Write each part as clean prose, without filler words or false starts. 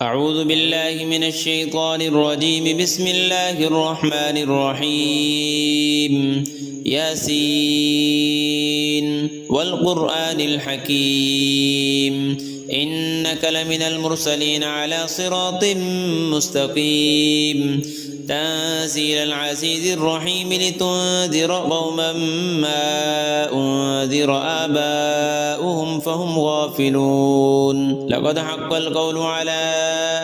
أعوذ بالله من الشيطان الرجيم. بسم الله الرحمن الرحيم. ياسين والقرآن الحكيم إنك لمن المرسلين على صراط مستقيم تنزيل العزيز الرحيم لتنذر قوما ما أنذر آباؤهم فهم غافلون. لقد حق القول على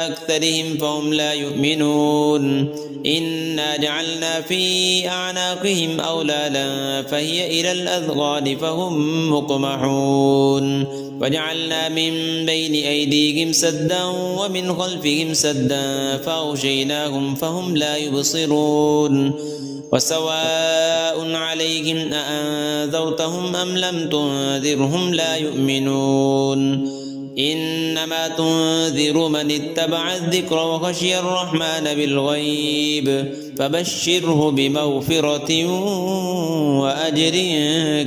أكثرهم فهم لا يؤمنون. إنا جعلنا في أعناقهم أغلالا فهي إلى الأذقان فهم مقمحون وجعلنا من بين أيديهم سدا ومن خلفهم سدا فأغشيناهم فهم لا يبصرون. وسواء عليهم أأنذرتهم أم لم تنذرهم لا يؤمنون. إنما تنذر من اتبع الذكر وخشي الرحمن بالغيب فبشره بمغفرة وأجر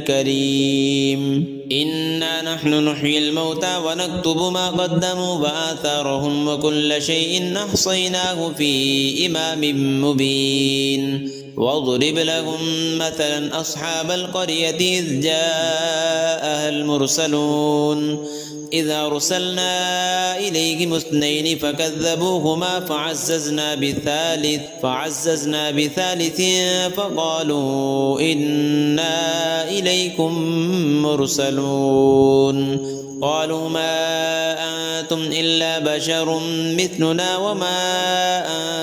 كريم. إنا نحن نحيي الموتى ونكتب ما قدموا وآثارهم وكل شيء أحصيناه في إمام مبين. واضرب لهم مثلا أصحاب القرية إذ جاءها المرسلون إذ أرسلنا إليهم اثنين فكذبوهما فعززنا بثالث فقالوا إنا إليكم مرسلون. قالوا ما أنتم إلا بشر مثلنا وما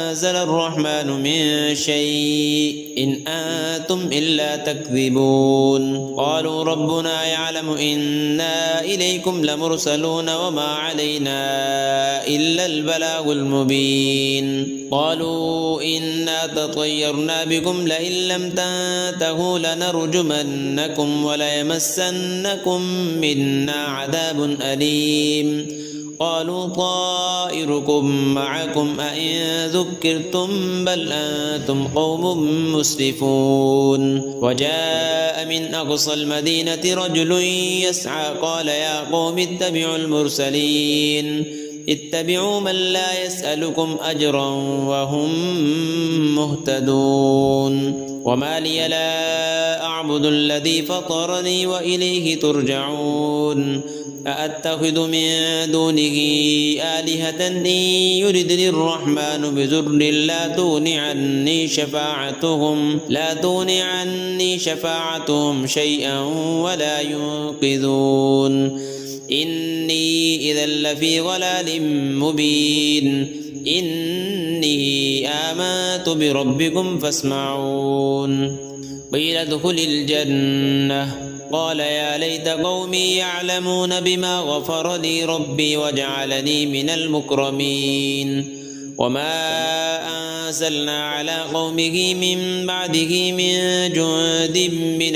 أنزل الرحمن من شيء إن أنتم إلا تكذبون. قالوا ربنا يعلم إنا إليكم لمرسلون وما علينا إلا البلاغ المبين. قالوا إنا تطيرنا بكم لئن لم تنتهوا لنرجمنكم وليمسنكم منا عذاب أليم. قالوا طائركم معكم أئن ذكرتم بل أنتم قوم مسرفون. وجاء من أقصى المدينة رجل يسعى قال يا قوم اتبعوا المرسلين اتبعوا من لا يسألكم أجرا وهم مهتدون. وما لي لا أعبد الذي فطرني وإليه ترجعون. أأتخذ من دونه آلهة إن يردني الرحمن بضر لا تغن عني شفاعتهم شيئا ولا ينقذون. إني إذا لفي ضلال مبين. إني آمنت بربكم فاسمعون. قيل ادخل الجنة قال يا ليت قومي يعلمون بما غفر لي ربي وجعلني من المكرمين. وما أنزلنا على قومه من بعده من جند من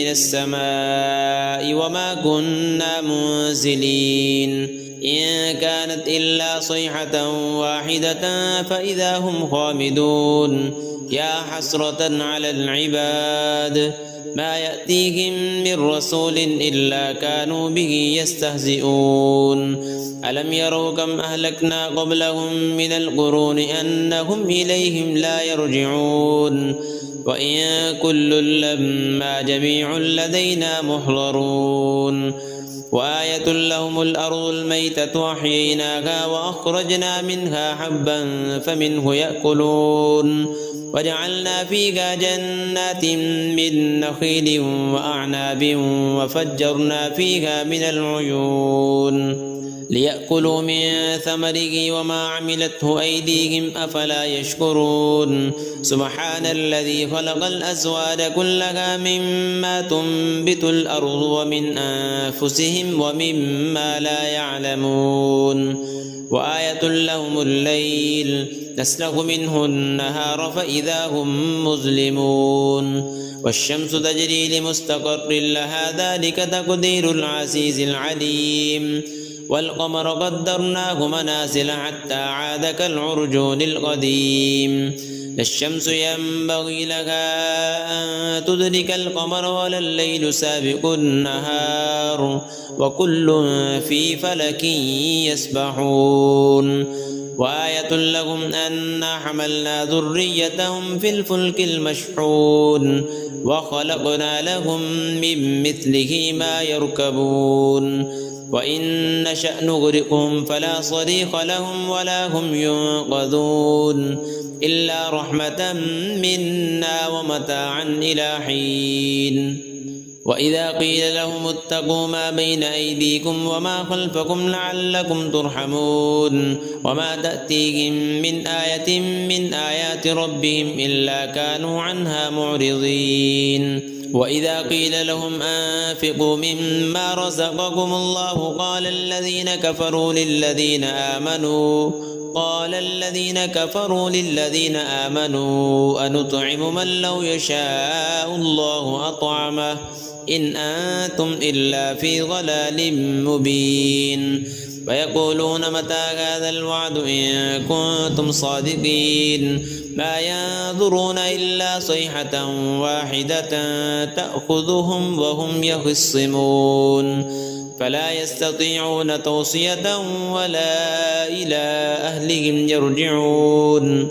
السماء وما كنا منزلين. إن كانت إلا صيحة واحدة فإذا هم خامدون. يا حسرة على العباد ما يأتيهم من رسول إلا كانوا به يستهزئون. ألم يروا كم أهلكنا قبلهم من القرون أنهم إليهم لا يرجعون. وإن كل لما جميع لدينا محضرون. وآية لهم الأرض الميتة أحييناها وأخرجنا منها حبا فمنه يأكلون. وجعلنا فيها جنات من نخيل وأعناب وفجرنا فيها من العيون ليأكلوا من ثمره وما عملته أيديهم أفلا يشكرون. سبحان الذي خلق الأزواج كلها مما تنبت الأرض ومن أنفسهم ومما لا يعلمون. وآية لهم الليل نسلخ منه النهار فإذا هم مظلمون. والشمس تجري لمستقر لها ذلك تقدير العزيز العليم. والقمر قدرناه منازل حتى عاد كالعرجون القديم. لا الشمس ينبغي لها أن تدرك القمر ولا الليل سابق النهار وكل في فلك يسبحون وآية لهم أنا حملنا ذريتهم في الفلك المشحون وخلقنا لهم من مثله ما يركبون وإن نشأ نغرقهم فلا صريخ لهم ولا هم ينقذون إلا رحمة منا ومتاعا إلى حين وإذا قيل لهم اتقوا ما بين أيديكم وما خلفكم لعلكم ترحمون وما تأتيهم من آية من آيات ربهم إلا كانوا عنها معرضين وإذا قيل لهم أنفقوا مما رزقكم الله قال الذين كفروا للذين آمنوا أنطعم من لو يشاء الله أطعمه إن أنتم إلا في ضلال مبين ويقولون متى هذا الوعد إن كنتم صادقين ما ينظرون إلا صيحة واحدة تأخذهم وهم يخصمون فلا يستطيعون توصية ولا إلى أهلهم يرجعون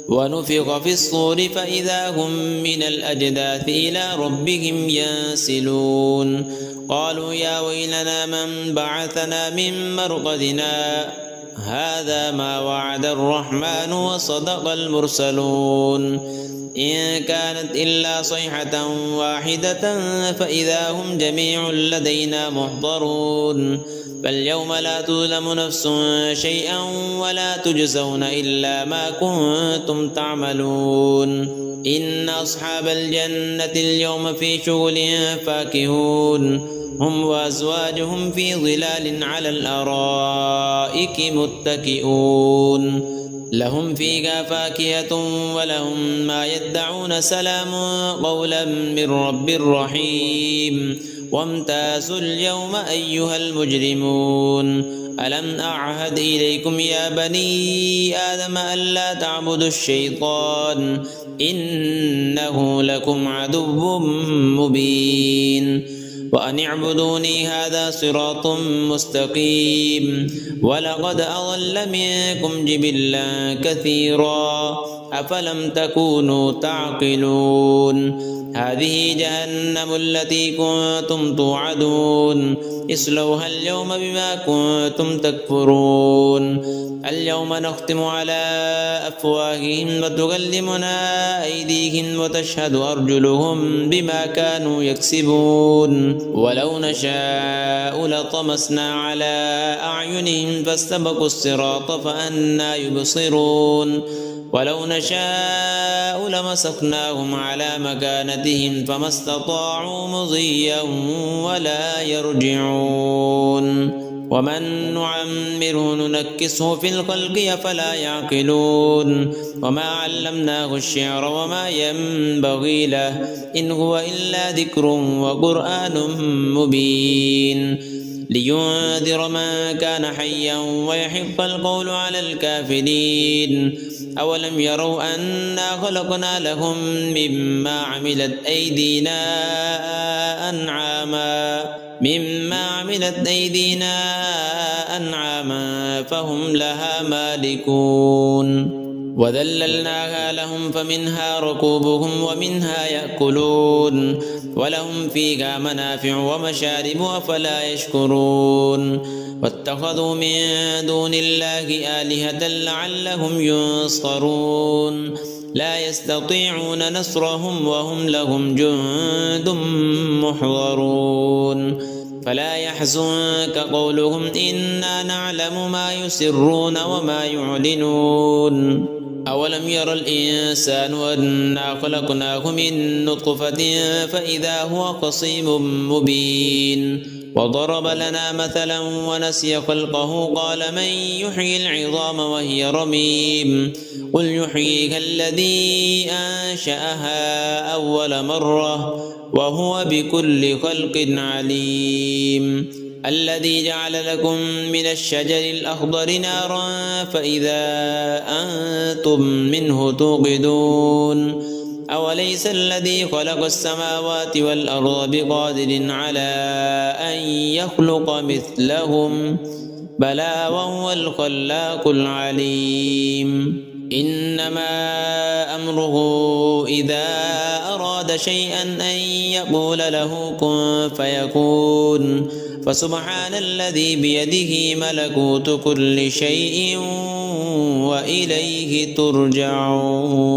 ونفخ في الصور فإذا هم من الأجداث إلى ربهم ينسلون قالوا يا ويلنا من بعثنا من مرقدنا هذا ما وعد الرحمن وصدق المرسلون إن كانت إلا صيحة واحدة فإذا هم جميع لدينا محضرون فاليوم لا تظلم نفس شيئا ولا تجزون إلا ما كنتم تعملون إن أصحاب الجنة اليوم في شغل فاكهون هم وأزواجهم في ظلال على الأرائك متكئون لهم فيها فاكهة ولهم ما يدعون سلام قولا من رب رحيم وامتازوا اليوم أيها المجرمون ألم أعهد إليكم يا بني آدم ألا تعبدوا الشيطان إنه لكم عدو مبين وأن اعبدوني هذا صراط مستقيم ولقد أضل منكم جبلا كثيرا أفلم تكونوا تعقلون هذه جهنم التي كنتم توعدون اصلوها اليوم بما كنتم تكفرون اليوم نختم على أفواههم وتكلمنا أيديهم وتشهد أرجلهم بما كانوا يكسبون ولو نشاء لطمسنا على أعينهم فاستبقوا الصراط فأنى يبصرون ولو نشاء لمسخناهم على مكانتهم فما استطاعوا مضيا ولا يرجعون ومن نعمره ننكسه في الخلق أفلا يعقلون وما علمناه الشعر وما ينبغي له إن هو إلا ذكر وقرآن مبين لينذر من كان حيا ويحق القول على الكافرين أولم يروا أنا خلقنا لهم مما عملت أيدينا أنعاما فهم لها مالكون وذللناها لهم فمنها ركوبهم ومنها يأكلون ولهم فيها منافع ومشارب أفلا يشكرون واتخذوا من دون الله آلهة لعلهم ينصرون لا يستطيعون نصرهم وهم لهم جند محضرون فلا يحزنك قولهم إنا نعلم ما يسرون وما يعلنون أولم ير الإنسان أنا خلقناه من نطفة فإذا هو خصيم مبين وضرب لنا مثلا ونسي خلقه قال من يحيي العظام وهي رميم قل يحييها الذي أنشأها أول مرة وهو بكل خلق عليم الذي جعل لكم من الشجر الأخضر نارا فإذا أنتم منه توقدون أوليس الذي خلق السماوات والأرض بقادر على أن يخلق مثلهم بلى وهو الخلاق العليم إنما أمره إذا أراد شيئا أن يقول له كن فيكون فسبحان الذي بيده ملكوت كل شيء وإليه ترجعون.